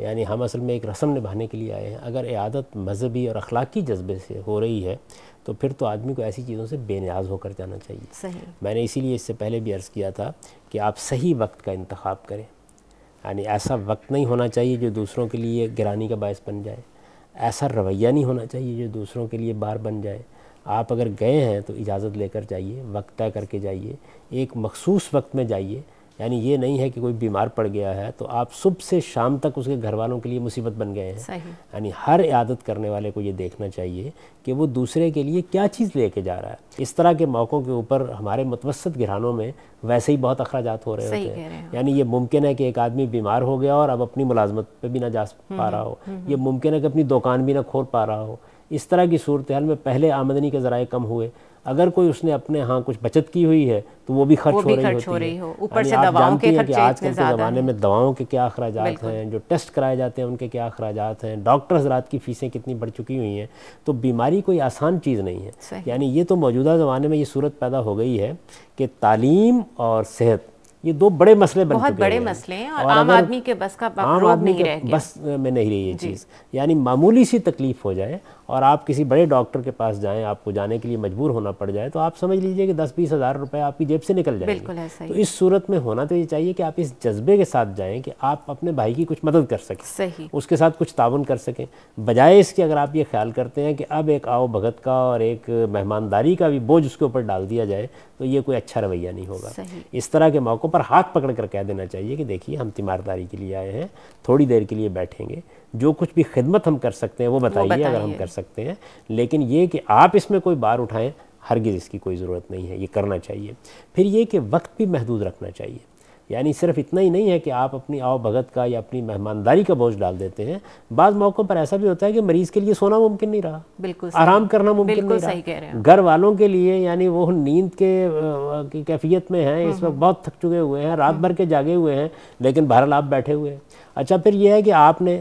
یعنی ہم اصل میں ایک رسم نبھانے کے لیے آئے ہیں. اگر عیادت مذہبی اور اخلاقی جذبے سے ہو رہی ہے تو پھر تو آدمی کو ایسی چیزوں سے بے نیاز ہو کر جانا چاہیے. صحیح. میں نے اسی لیے اس سے پہلے بھی عرض کیا تھا کہ آپ صحیح وقت کا انتخاب کریں. یعنی ایسا وقت نہیں ہونا چاہیے جو دوسروں کے لیے گرانی کا باعث بن جائے. ایسا رویہ نہیں ہونا چاہیے جو دوسروں کے لیے بار بن جائے. آپ اگر گئے ہیں تو اجازت لے کر جائیے, وقت طے کر کے جائیے, ایک مخصوص وقت میں جائیے. یعنی یہ نہیں ہے کہ کوئی بیمار پڑ گیا ہے تو آپ صبح سے شام تک اس کے گھر والوں کے لیے مصیبت بن گئے ہیں. صحیح. یعنی ہر عیادت کرنے والے کو یہ دیکھنا چاہیے کہ وہ دوسرے کے لیے کیا چیز لے کے جا رہا ہے. اس طرح کے موقعوں کے اوپر ہمارے متوسط گھرانوں میں ویسے ہی بہت اخراجات ہو رہے ہوتے ہیں. یعنی یہ ممکن ہے کہ ایک آدمی بیمار ہو گیا اور اب اپنی ملازمت پہ بھی نہ جا پا رہا ہو, یہ ممکن ہے کہ اپنی دکان بھی نہ کھول پا رہا ہو. اس طرح کی صورتحال میں پہلے آمدنی کے ذرائع کم ہوئے, اگر کوئی اس نے اپنے ہاں کچھ بچت کی ہوئی ہے تو وہ بھی خرچ ہو رہی ہوتی ہے. اوپر سے آپ دواؤں کے جانتی ہیں کہ خرچے آج کل کے زمانے میں دواؤں کے کیا اخراجات ہیں, جو ٹیسٹ کرائے جاتے ہیں ان کے کیا اخراجات ہیں, ڈاکٹر حضرات کی فیسیں کتنی بڑھ چکی ہوئی ہیں. تو بیماری کوئی آسان چیز نہیں ہے. یعنی یہ تو موجودہ زمانے میں یہ صورت پیدا ہو گئی ہے کہ تعلیم اور صحت یہ دو بڑے مسئلے بن چکے ہیں. بہت بڑے مسئلے ہیں اور عام آدمی کے بس کا روگ نہیں رہ گیا. بس میں نہیں رہی یہ چیز. یعنی معمولی سی تکلیف ہو جائے اور آپ کسی بڑے ڈاکٹر کے پاس جائیں, آپ کو جانے کے لیے مجبور ہونا پڑ جائے تو آپ سمجھ لیجئے کہ 10-20 ہزار روپے آپ کی جیب سے نکل جائیں گے. تو اس صورت میں ہونا تو یہ چاہیے کہ آپ اس جذبے کے ساتھ جائیں کہ آپ اپنے بھائی کی کچھ مدد کر سکیں, اس کے ساتھ کچھ تعاون کر سکیں, بجائے اس کے اگر آپ یہ خیال کرتے ہیں کہ اب ایک آؤ بھگت کا اور ایک مہمانداری کا بھی بوجھ اس کے اوپر ڈال دیا جائے تو یہ کوئی اچھا رویہ نہیں ہوگا. اس طرح کے موقعوں پر ہاتھ پکڑ کر کہہ دینا چاہیے کہ دیکھیے ہم تیمارداری کے لیے آئے ہیں, تھوڑی دیر کے لیے بیٹھیں گے, جو کچھ بھی خدمت ہم کر سکتے ہیں وہ بتائیے اگر ہم کر سکتے ہیں, لیکن یہ کہ آپ اس میں کوئی بار اٹھائیں ہرگز اس کی کوئی ضرورت نہیں ہے. یہ کرنا چاہیے. پھر یہ کہ وقت بھی محدود رکھنا چاہیے. یعنی صرف اتنا ہی نہیں ہے کہ آپ اپنی آؤ بھگت کا یا اپنی مہمانداری کا بوجھ ڈال دیتے ہیں. بعض موقعوں پر ایسا بھی ہوتا ہے کہ مریض کے لیے سونا ممکن نہیں رہا, آرام کرنا ممکن نہیں رہا, گھر والوں کے لیے یعنی وہ نیند کی کیفیت میں ہیں, اس وقت بہت تھک چکے ہوئے ہیں, رات بھر کے جاگے ہوئے ہیں, لیکن بہرحال آپ بیٹھے ہوئے ہیں. اچھا پھر یہ ہے کہ آپ نے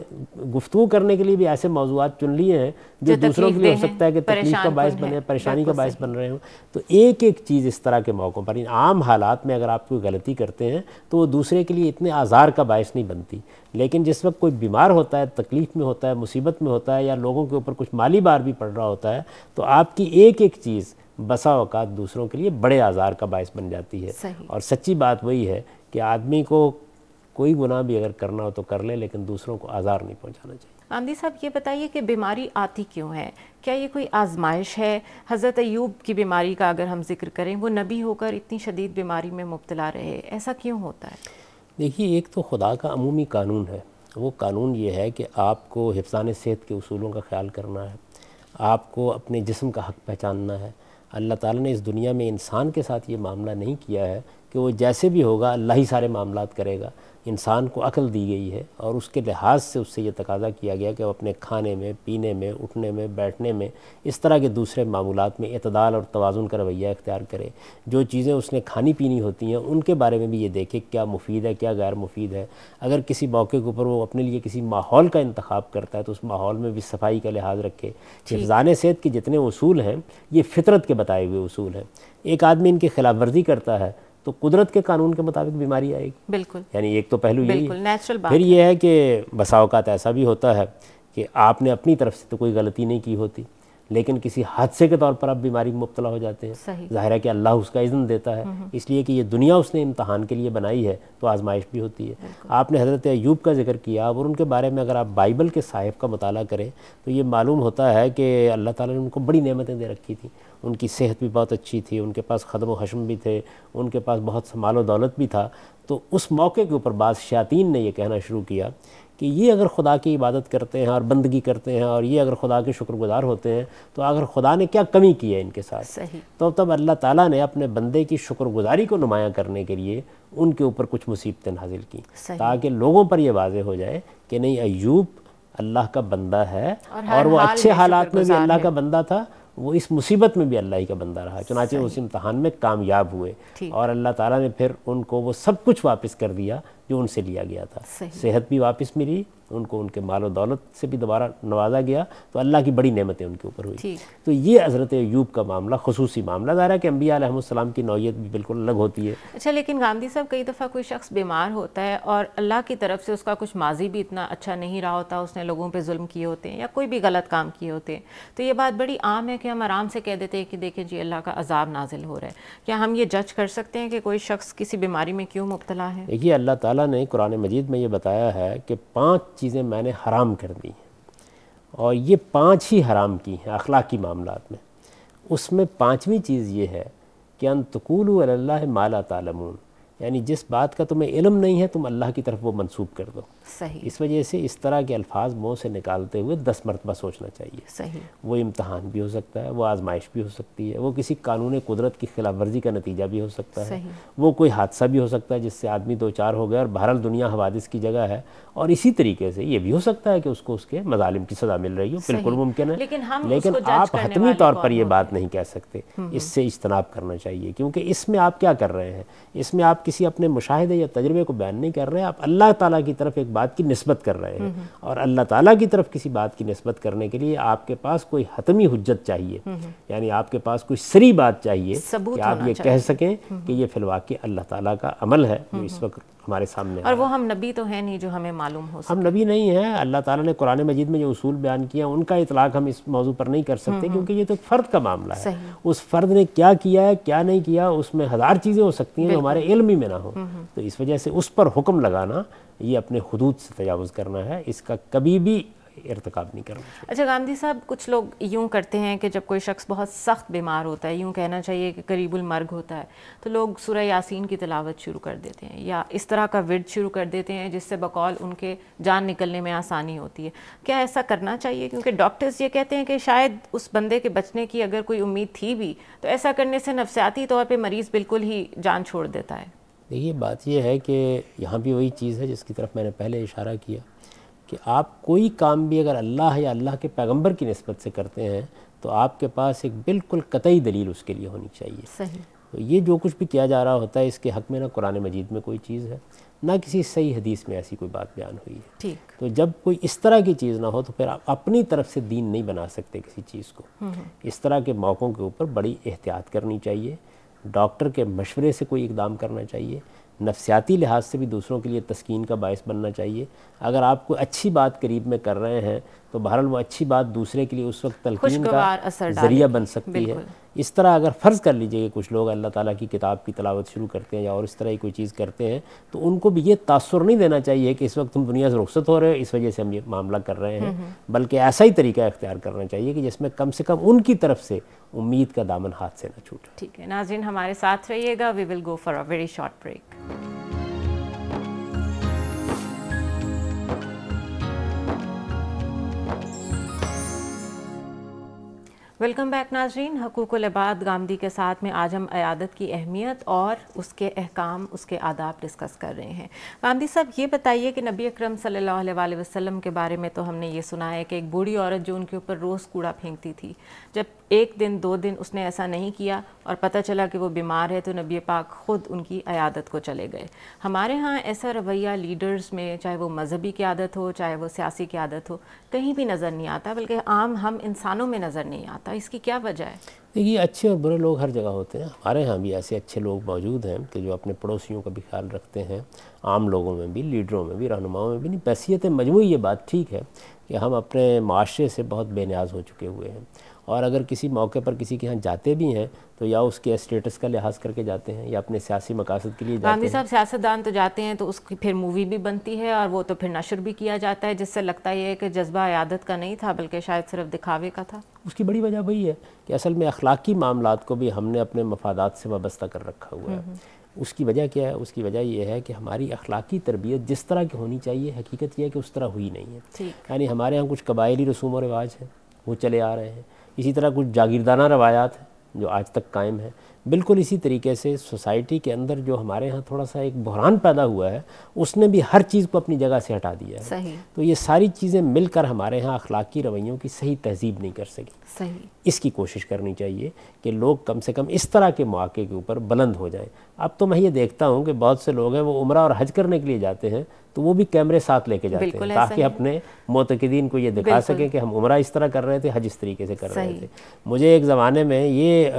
گفتگو کرنے کے لیے بھی ایسے موضوعات چن لیے ہیں جو دوسروں کے لیے ہو سکتا ہے کہ تکلیف کا باعث بنے, پریشانی کا باعث بن رہے ہوں. تو ایک ایک چیز اس طرح کے موقعوں پر عام حالات میں اگر آپ کوئی غلطی کرتے ہیں تو وہ دوسرے کے لیے اتنے آزار کا باعث نہیں بنتی. لیکن جس وقت کوئی بیمار ہوتا ہے, تکلیف میں ہوتا ہے, مصیبت میں ہوتا ہے, یا لوگوں کے اوپر کچھ مالی بار بھی پڑ رہا ہوتا ہے, تو آپ کی ایک ایک چیز بسا اوقات دوسروں کے لیے بڑے آزار کا باعث بن جاتی ہے. اور سچی بات وہی ہے کہ آدمی کو کوئی گناہ بھی اگر کرنا ہو تو کر لے, لیکن دوسروں کو آزار نہیں پہنچانا چاہیے. غامدی صاحب یہ بتائیے کہ بیماری آتی کیوں ہے؟ کیا یہ کوئی آزمائش ہے؟ حضرت ایوب کی بیماری کا اگر ہم ذکر کریں, وہ نبی ہو کر اتنی شدید بیماری میں مبتلا رہے, ایسا کیوں ہوتا ہے؟ دیکھیے ایک تو خدا کا عمومی قانون ہے. وہ قانون یہ ہے کہ آپ کو حفظان صحت کے اصولوں کا خیال کرنا ہے, آپ کو اپنے جسم کا حق پہچاننا ہے. اللہ تعالیٰ نے اس دنیا میں انسان کے ساتھ یہ معاملہ نہیں کیا ہے کہ وہ جیسے بھی ہوگا اللہ ہی سارے معاملات کرے گا. انسان کو عقل دی گئی ہے اور اس کے لحاظ سے اس سے یہ تقاضا کیا گیا کہ وہ اپنے کھانے میں, پینے میں, اٹھنے میں, بیٹھنے میں, اس طرح کے دوسرے معمولات میں اعتدال اور توازن کا رویہ اختیار کرے. جو چیزیں اس نے کھانی پینی ہوتی ہیں ان کے بارے میں بھی یہ دیکھے کیا مفید ہے, کیا غیر مفید ہے. اگر کسی موقع کے اوپر وہ اپنے لیے کسی ماحول کا انتخاب کرتا ہے تو اس ماحول میں بھی صفائی کا لحاظ رکھے. حفظان صحت کے جتنے اصول ہیں یہ فطرت کے بتائے ہوئے اصول ہیں. ایک آدمی ان کی خلاف ورزی کرتا ہے تو قدرت کے قانون کے مطابق بیماری آئے گی. بالکل. یعنی ایک تو پہلو یہی ہے. پھر یہ ہے کہ بسا اوقات ایسا بھی ہوتا ہے کہ آپ نے اپنی طرف سے تو کوئی غلطی نہیں کی ہوتی, لیکن کسی حادثے کے طور پر آپ بیماری میں مبتلا ہو جاتے ہیں. ظاہر ہے کہ اللہ اس کا اذن دیتا ہے, اس لیے کہ یہ دنیا اس نے امتحان کے لیے بنائی ہے تو آزمائش بھی ہوتی ہے. آپ نے حضرت ایوب کا ذکر کیا اور ان کے بارے میں اگر آپ بائبل کے صحائف کا مطالعہ کریں تو یہ معلوم ہوتا ہے کہ اللہ تعالیٰ نے ان کو بڑی نعمتیں دے رکھی تھیں. ان کی صحت بھی بہت اچھی تھی, ان کے پاس خدم و حشم بھی تھے, ان کے پاس بہت مال و دولت بھی تھا. تو اس موقع کے اوپر بعض شیاطین نے یہ کہنا شروع کیا کہ یہ اگر خدا کی عبادت کرتے ہیں اور بندگی کرتے ہیں اور یہ اگر خدا کے شکر گزار ہوتے ہیں تو اگر خدا نے کیا کمی کی ہے ان کے ساتھ. تو تب اللہ تعالیٰ نے اپنے بندے کی شکر گزاری کو نمایاں کرنے کے لیے ان کے اوپر کچھ مصیبتیں نازل کی تاکہ لوگوں پر یہ واضح ہو جائے کہ نہیں, ایوب اللہ کا بندہ ہے اور وہ اچھے حالات میں بھی اللہ کا بندہ تھا, وہ اس مصیبت میں بھی اللہ ہی کا بندہ رہا. چنانچہ اس امتحان میں کامیاب ہوئے اور اللہ تعالیٰ نے پھر ان کو وہ سب کچھ واپس کر دیا جو ان سے لیا گیا تھا. صحت بھی واپس ملی ان کو, ان کے مال و دولت سے بھی دوبارہ نوازا گیا, تو اللہ کی بڑی نعمتیں ان کے اوپر ہوئی. تو یہ حضرت ایوب کا معاملہ خصوصی معاملہ, ظاہر ہے کہ انبیاء علیہ السلام کی نوعیت بھی بالکل الگ ہوتی ہے. اچھا, لیکن گاندھی صاحب کئی دفعہ کوئی شخص بیمار ہوتا ہے اور اللہ کی طرف سے اس کا کچھ ماضی بھی اتنا اچھا نہیں رہا ہوتا, اس نے لوگوں پہ ظلم کیے ہوتے ہیں یا کوئی بھی غلط کام کیے ہوتے ہیں, تو یہ بات بڑی عام ہے کہ ہم آرام سے کہہ دیتے ہیں کہ دیکھیں جی اللہ کا عذاب نازل ہو رہا ہے. کیا ہم یہ جج کر سکتے ہیں کہ کوئی شخص کسی بیماری میں کیوں مبتلا ہے؟ دیکھیے اللہ تعالیٰ نے قرآن مجید میں یہ بتایا ہے کہ 5 چیزیں میں نے حرام کر دی ہیں, اور یہ 5 ہی حرام کی ہیں اخلاقی معاملات میں. اس میں 5ویں چیز یہ ہے کہ ان تقولوا علی اللہ ما لا تعلمون, یعنی جس بات کا تمہیں علم نہیں ہے تم اللہ کی طرف وہ منسوب کر دو. صحیح. اس وجہ سے اس طرح کے الفاظ منہ سے نکالتے ہوئے 10 مرتبہ سوچنا چاہیے. صحیح. وہ امتحان بھی ہو سکتا ہے, وہ آزمائش بھی ہو سکتی ہے, وہ کسی قانون قدرت کی خلاف ورزی کا نتیجہ بھی ہو سکتا ہے. صحیح. وہ کوئی حادثہ بھی ہو سکتا ہے جس سے آدمی 2-4 ہو گئے اور بہرحال دنیا حوادث کی جگہ ہے, اور اسی طریقے سے یہ بھی ہو سکتا ہے کہ اس کو اس کے مظالم کی سزا مل رہی ہو, بالکل ممکن ہے. لیکن آپ حتمی طور پر یہ بات نہیں کہہ سکتے, اس سے اجتناب کرنا چاہیے, کیونکہ اس میں آپ کیا کر رہے ہیں, اس میں آپ کسی اپنے مشاہدے یا تجربے کو بیان نہیں کر رہے ہیں, آپ اللہ تعالیٰ کی طرف ایک بات کی نسبت کر رہے ہیں, اور اللہ تعالیٰ کی طرف کسی بات کی نسبت کرنے کے لیے آپ کے پاس کوئی حتمی حجت چاہیے, یعنی آپ کے پاس کوئی صریح بات چاہیے کہ آپ یہ کہہ سکیں کہ یہ فی الواقع اللہ تعالیٰ کا عمل ہے جو اس وقت ہمارے سامنے. اور وہ ہم نبی تو ہیں نہیں جو ہمیں معلوم ہو سکے. ہم نبی نہیں ہیں. اللہ تعالیٰ نے قرآن مجید میں جو اصول بیان کیا ان کا اطلاق ہم اس موضوع پر نہیں کر سکتے, کیونکہ یہ تو ایک فرد کا معاملہ ہے. اس فرد نے کیا کیا ہے کیا نہیں کیا, اس میں 1000 چیزیں ہو سکتی ہیں جو ہمارے علم ہی میں نہ ہو. تو اس وجہ سے اس پر حکم لگانا یہ اپنے حدود سے تجاوز کرنا ہے, اس کا کبھی بھی ارتکاب نہیں کرنا چاہیے. اچھا گاندھی صاحب, کچھ لوگ یوں کرتے ہیں کہ جب کوئی شخص بہت سخت بیمار ہوتا ہے, یوں کہنا چاہیے کہ قریب المرگ ہوتا ہے, تو لوگ سورہ یاسین کی تلاوت شروع کر دیتے ہیں یا اس طرح کا ورد شروع کر دیتے ہیں جس سے بقول ان کے جان نکلنے میں آسانی ہوتی ہے. کیا ایسا کرنا چاہیے؟ کیونکہ ڈاکٹرز یہ کہتے ہیں کہ شاید اس بندے کے بچنے کی اگر کوئی امید تھی بھی تو ایسا کرنے سے نفسیاتی طور پہ مریض بالکل ہی جان چھوڑ دیتا ہے. دیکھیے بات یہ ہے کہ یہاں بھی وہی چیز ہے جس کی طرف میں نے پہلے اشارہ کیا کہ آپ کوئی کام بھی اگر اللہ یا اللہ کے پیغمبر کی نسبت سے کرتے ہیں تو آپ کے پاس ایک بالکل قطعی دلیل اس کے لیے ہونی چاہیے. صحیح. تو یہ جو کچھ بھی کیا جا رہا ہوتا ہے اس کے حق میں نہ قرآن مجید میں کوئی چیز ہے نہ کسی صحیح حدیث میں ایسی کوئی بات بیان ہوئی ہے. ٹھیک. تو جب کوئی اس طرح کی چیز نہ ہو تو پھر آپ اپنی طرف سے دین نہیں بنا سکتے کسی چیز کو. اس طرح کے موقعوں کے اوپر بڑی احتیاط کرنی چاہیے, ڈاکٹر کے مشورے سے کوئی اقدام کرنا چاہیے, نفسیاتی لحاظ سے بھی دوسروں کے لیے تسکین کا باعث بننا چاہیے. اگر آپ کوئی اچھی بات قریب میں کر رہے ہیں تو بہرحال وہ اچھی بات دوسرے کے لیے اس وقت تلقین کا ذریعہ بن سکتی ہے. اس طرح اگر فرض کر لیجئے کہ کچھ لوگ اللہ تعالیٰ کی کتاب کی تلاوت شروع کرتے ہیں یا اور اس طرح کی کوئی چیز کرتے ہیں تو ان کو بھی یہ تاثر نہیں دینا چاہیے کہ اس وقت ہم دنیا سے رخصت ہو رہے ہیں اس وجہ سے ہم یہ معاملہ کر رہے ہیں, بلکہ ایسا ہی طریقہ اختیار کرنا چاہیے کہ جس میں کم سے کم ان کی طرف سے امید کا دامن ہاتھ سے نہ چھوٹے. ٹھیک ہے ناظرین, ہمارے ساتھ رہیے گا. We will go for a very short break. Welcome back ناظرین. حقوق العباد گامدی کے ساتھ میں آج ہم عیادت کی اہمیت اور اس کے احکام, اس کے آداب ڈسکس کر رہے ہیں. گامدی صاحب یہ بتائیے کہ نبی اکرم صلی اللہ علیہ وسلم کے بارے میں تو ہم نے یہ سنا ہے کہ ایک بوڑھی عورت جو ان کے اوپر روز کوڑا پھینکتی تھی, جب 1 دن 2 دن اس نے ایسا نہیں کیا اور پتہ چلا کہ وہ بیمار ہے تو نبی پاک خود ان کی عیادت کو چلے گئے. ہمارے ہاں ایسا رویہ لیڈرز میں, چاہے وہ مذہبی قیادت ہو چاہے وہ سیاسی قیادت ہو, کہیں بھی نظر نہیں آتا, بلکہ عام ہم انسانوں میں نظر نہیں آتا. اس کی کیا وجہ ہے؟ دیکھیے اچھے اور برے لوگ ہر جگہ ہوتے ہیں. ہمارے ہاں بھی ایسے اچھے لوگ موجود ہیں کہ جو اپنے پڑوسیوں کا بھی خیال رکھتے ہیں, عام لوگوں میں بھی, لیڈروں میں بھی, رہنماؤں میں بھی. نہیں, بحیثیت مجموعی یہ بات ٹھیک ہے کہ ہم اپنے معاشرے سے بہت بے نیاز ہو چکے ہوئے ہیں, اور اگر کسی موقع پر کسی کے ہاں جاتے بھی ہیں تو یا اس کے اسٹیٹس کا لحاظ کر کے جاتے ہیں یا اپنے سیاسی مقاصد کے لیے جاتے ہیں. گاندھی صاحب سیاستدان تو جاتے ہیں تو اس کی پھر مووی بھی بنتی ہے اور وہ تو پھر نشر بھی کیا جاتا ہے, جس سے لگتا یہ ہے کہ جذبہ عیادت کا نہیں تھا بلکہ شاید صرف دکھاوے کا تھا. اس کی بڑی وجہ وہی ہے کہ اصل میں اخلاقی معاملات کو بھی ہم نے اپنے مفادات سے وابستہ کر رکھا ہوا ہے. اس کی وجہ کیا ہے؟ اس کی وجہ یہ ہے کہ ہماری اخلاقی تربیت جس طرح کی ہونی چاہیے حقیقت یہ ہے کہ اس طرح ہوئی نہیں ہے. یعنی ہمارے ہاں کچھ قبائلی رسوم و رواج ہیں وہ چلے آ رہے ہیں, اسی طرح کچھ جاگیردانہ روایات ہیں جو آج تک قائم ہیں, بالکل اسی طریقے سے سوسائٹی کے اندر جو ہمارے ہاں تھوڑا سا ایک بحران پیدا ہوا ہے اس نے بھی ہر چیز کو اپنی جگہ سے ہٹا دیا ہے. صحیح. تو یہ ساری چیزیں مل کر ہمارے ہاں اخلاقی رویوں کی صحیح تہذیب نہیں کر سکی. صحیح. اس کی کوشش کرنی چاہیے کہ لوگ کم سے کم اس طرح کے مواقع کے اوپر بلند ہو جائیں. اب تو میں یہ دیکھتا ہوں کہ بہت سے لوگ ہیں وہ عمرہ اور حج کرنے کے لیے جاتے ہیں تو وہ بھی کیمرے ساتھ لے کے جاتے ہیں تاکہ اپنے معتقدین کو یہ دکھا سکیں کہ ہم عمرہ اس طرح کر رہے تھے, حج اس طریقے سے کر رہے تھے. مجھے ایک زمانے میں یہ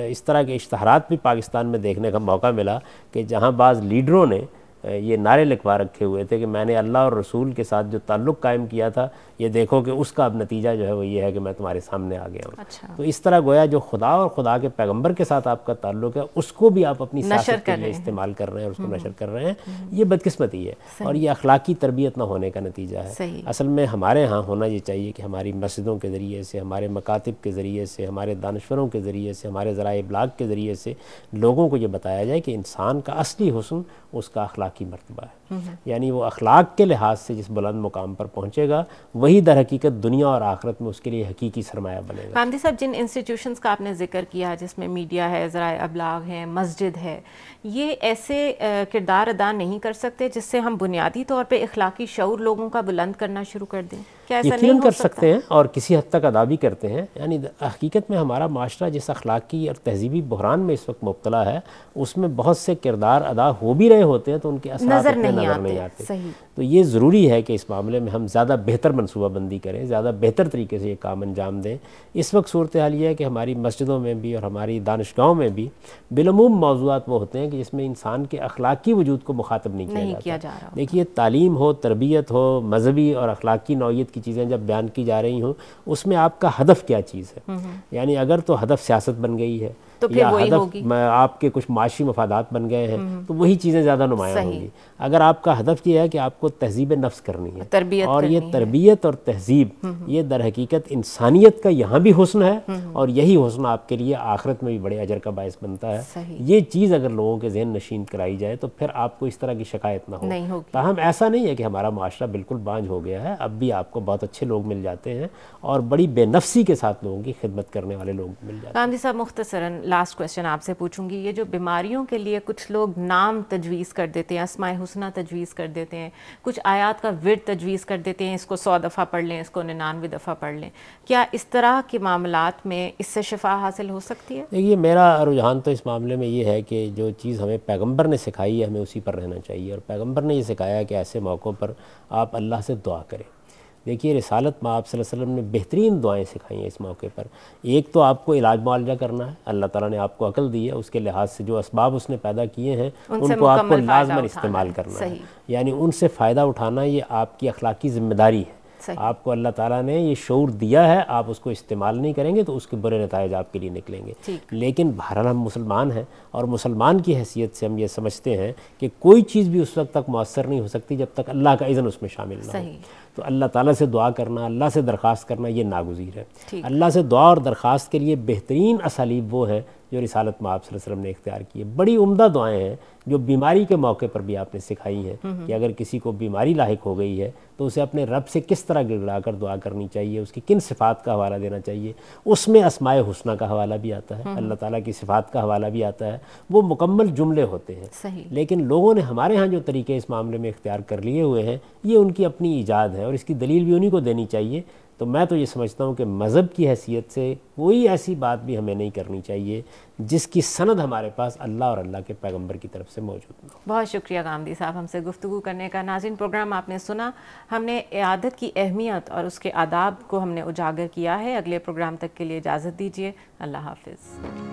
اس طرح کے اشتہارات بھی پاکستان میں دیکھنے کا موقع ملا کہ جہاں بعض لیڈروں نے یہ نعرے لکھوا رکھے ہوئے تھے کہ میں نے اللہ اور رسول کے ساتھ جو تعلق قائم کیا تھا یہ دیکھو کہ اس کا اب نتیجہ جو ہے وہ یہ ہے کہ میں تمہارے سامنے آ گیا ہوں. اچھا. تو اس طرح گویا جو خدا اور خدا کے پیغمبر کے ساتھ آپ کا تعلق ہے اس کو بھی آپ اپنی سیاست کے لیے استعمال کر رہے ہیں اور اس کو نشر کر رہے ہیں. یہ بدقسمتی ہے اور یہ اخلاقی تربیت نہ ہونے کا نتیجہ ہے. اصل میں ہمارے ہاں ہونا یہ چاہیے کہ ہماری مسجدوں کے ذریعے سے, ہمارے مکاتب کے ذریعے سے, ہمارے دانشوروں کے ذریعے سے, ہمارے ذرائع ابلاغ کے ذریعے سے لوگوں کو یہ بتایا جائے کہ انسان کا اصلی حسن اس کا اخلاقی مرتبہ ہے. یعنی وہ اخلاق کے لحاظ سے جس بلند مقام پر پہنچے گا وہی در حقیقت دنیا اور آخرت میں اس کے لیے حقیقی سرمایہ بنے گا. حامدی صاحب, جن انسٹیٹیوشنز کا آپ نے ذکر کیا جس میں میڈیا ہے, ذرائع ابلاغ ہیں, مسجد ہے, یہ ایسے کردار ادا نہیں کر سکتے جس سے ہم بنیادی طور پہ اخلاقی شعور لوگوں کا بلند کرنا شروع کر دیں؟ کیا ایسا نہیں کر سکتے ہیں اور کسی حد تک ادا بھی کرتے ہیں. یعنی حقیقت میں ہمارا معاشرہ جس اخلاقی اور تہذیبی بحران میں اس وقت مبتلا ہے اس میں بہت سے کردار ادا ہو بھی رہے ہوتے ہیں تو ان کے اثرات نظر نہیں آتے. تو یہ ضروری ہے کہ اس معاملے میں ہم زیادہ بہتر منصوبہ بندی کریں, زیادہ بہتر طریقے سے یہ کام انجام دیں. اس وقت صورتحال یہ ہے کہ ہماری مسجدوں میں بھی اور ہماری دانشگاہوں میں بھی بالعموم موضوعات وہ ہوتے ہیں کہ جس میں انسان کے اخلاقی وجود کو مخاطب نہیں کیا جاتا. دیکھیے, تعلیم ہو, تربیت ہو, مذہبی اور اخلاقی نوعیت کی چیزیں جب بیان کی جا رہی ہوں اس میں آپ کا ہدف کیا چیز ہے. یعنی اگر تو ہدف سیاست بن گئی ہے یا ہدف آپ کے کچھ معاشی مفادات بن گئے ہیں تو وہی چیزیں زیادہ نمایاں ہوں گی. اگر آپ کا ہدف یہ ہے کہ آپ کو تہذیب نفس کرنی ہے اور یہ تربیت اور تہذیب یہ در حقیقت انسانیت کا یہاں بھی حسن ہے اور یہی حسن آپ کے لیے آخرت میں بھی بڑے اجر کا باعث بنتا ہے. یہ چیز اگر لوگوں کے ذہن نشین کرائی جائے تو پھر آپ کو اس طرح کی شکایت نہ ہو. تاہم ایسا نہیں ہے کہ ہمارا معاشرہ بالکل بانجھ ہو گیا ہے, اب بھی آپ کو بہت اچھے لوگ مل جاتے ہیں اور بڑی بے نفسی کے ساتھ لوگوں کی خدمت کرنے والے لوگ مل جاتے ہیں. حامدی صاحب, مختصراً لاسٹ کویسچن آپ سے پوچھوں گی, یہ جو بیماریوں کے لیے کچھ لوگ نام تجویز کر دیتے ہیں, اسماء حسنہ تجویز کر دیتے ہیں, کچھ آیات کا ورد تجویز کر دیتے ہیں, اس کو 100 دفعہ پڑھ لیں, اس کو 99 دفعہ پڑھ لیں, کیا اس طرح کے معاملات میں اس سے شفا حاصل ہو سکتی ہے؟ دیکھیے, میرا رجحان تو اس معاملے میں یہ ہے کہ جو چیز ہمیں پیغمبر نے سکھائی ہے ہمیں اسی پر رہنا چاہیے. اور پیغمبر نے یہ سکھایا کہ ایسے موقعوں پر آپ اللہ سے دعا کریں. دیکھیے, رسالت میں آپ صلی اللہ علیہ وسلم نے بہترین دعائیں سکھائی ہیں اس موقع پر. ایک تو آپ کو علاج معالجہ کرنا ہے, اللہ تعالیٰ نے آپ کو عقل دی ہے, اس کے لحاظ سے جو اسباب اس نے پیدا کیے ہیں ان کو آپ کو لازماً استعمال کرنا ہے. یعنی ان سے فائدہ اٹھانا یہ آپ کی اخلاقی ذمہ داری ہے. آپ کو اللہ تعالیٰ نے یہ شعور دیا ہے, آپ اس کو استعمال نہیں کریں گے تو اس کے برے نتائج آپ کے لیے نکلیں گے. لیکن بہرحال ہم مسلمان ہیں اور مسلمان کی حیثیت سے ہم یہ سمجھتے ہیں کہ کوئی چیز بھی اس وقت تک مؤثر نہیں ہو سکتی جب تک اللہ کا اذن اس میں شامل نہ ہو. تو اللہ تعالیٰ سے دعا کرنا, اللہ سے درخواست کرنا یہ ناگزیر ہے. اللہ سے دعا اور درخواست کے لیے بہترین اسالیب وہ ہیں جو رسالت میں آپ صلی اللہ علیہ وسلم نے اختیار کی ہے. بڑی عمدہ دعائیں ہیں جو بیماری کے موقع پر بھی آپ نے سکھائی ہیں کہ اگر کسی کو بیماری لاحق ہو گئی ہے تو اسے اپنے رب سے کس طرح گڑگڑا کر دعا کرنی چاہیے, اس کی کن صفات کا حوالہ دینا چاہیے. اس میں اسماء حسنہ کا حوالہ بھی آتا ہے, اللہ تعالیٰ کی صفات کا حوالہ بھی آتا ہے. وہ مکمل جملے ہوتے ہیں. لیکن لوگوں نے ہمارے ہاں جو طریقے اس معاملے میں اختیار کر لیے ہوئے ہیں یہ ان کی اپنی ایجاد ہے اور اس کی دلیل بھی انہی کو دینی چاہیے. تو میں تو یہ سمجھتا ہوں کہ مذہب کی حیثیت سے کوئی ایسی بات بھی ہمیں نہیں کرنی چاہیے جس کی سند ہمارے پاس اللہ اور اللہ کے پیغمبر کی طرف سے موجود نہ ہو. بہت شکریہ غامدی صاحب ہم سے گفتگو کرنے کا. ناظرین, پروگرام آپ نے سنا, ہم نے عیادت کی اہمیت اور اس کے آداب کو ہم نے اجاگر کیا ہے. اگلے پروگرام تک کے لیے اجازت دیجیے. اللہ حافظ.